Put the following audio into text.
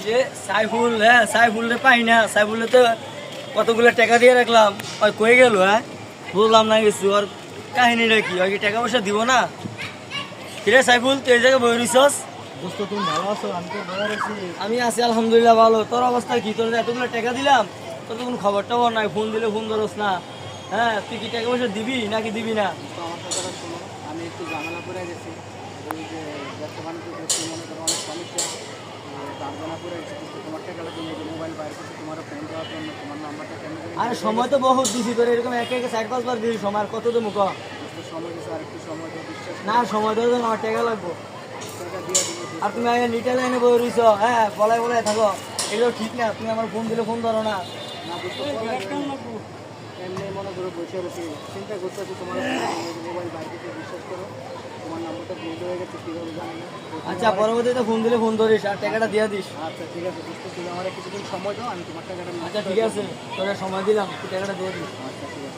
যে সাইফুল, হ্যাঁ সাইফুলরে পাই না, সাইফুলে তো কতগুলো টাকা দিয়ে রাখলাম, ওই কয়ে গেল, হ্যাঁ বুঝলাম না কিছু। আর কাহিনীটা কি, ওই কি টাকা পয়সা দিব না? কিরে সাইফুল, তুই এই জায়গায় বই রইছস? দোস্ত তুমি ভালো আছো? আমি তো ভালো আছি। আমি আছি আলহামদুলিল্লাহ ভালো। তোর অবস্থা কি? তোর যে এতগুলো টাকা দিলাম, তোর তো কোনো খবর টবর নাই, ফোন দিলে ফোন ধরস না। হ্যাঁ তুই কি টাকা পয়সা দিবি নাকি দিবি না? তো আমার কথাটা শোনো, আমি একটু ঝামেলা পড়ে গেছি। ওই যে ব্যবসা বাণিজ্য করছি, মনে করো অনেক সমস্যা, তার জন্য পড়ে গেছি। কিন্তু তোমার টাকাটা তুমি যে মোবাইল বাইর করছো, তোমার ফোন দেওয়ার জন্য তোমার নাম্বারটা কেন জানি আরে সময় তো বহুত দিছি তোর, এরকম একে একে 4-5 বার দিবি সময়, আর কত দেবো ক? একটু সময় দিচ্ছে, আর একটু সময় দিয়ে বিশ্বাস না সময় দেওয়ার জন্য আমার টাকা লাগবো। টাকা দিয়ে দিবো। আর তুমি আগে নিটে লাইনে বই রইছ, হ্যাঁ বলায় বলায় থাকো, এগুলো ঠিক না। তুমি আমার ফোন দিলে ফোন ধরো না। না বুঝতে এমনি মনে করো বসে বসে চিন্তা করতেছি, তোমার মোবাইল বাইর করতে বিশ্বাস করো, তোমার নাম্বারটা ভুল হয়ে গেছে, কীভাবে জানি না। আচ্ছা পরবর্তীতে ফোন দিলে ফোন ধরিস, আর টাকাটা দিয়ে দিস। আচ্ছা ঠিক আছে দোস্ত, তুমি আমার কিছুদিন সময় দাও, আমি তোমার টাকাটা নিয়ে আচ্ছা ঠিক আছে, তোরা সময় দিলাম, তুই টাকাটা দিয়ে দিস। আচ্ছা ঠিক আছে।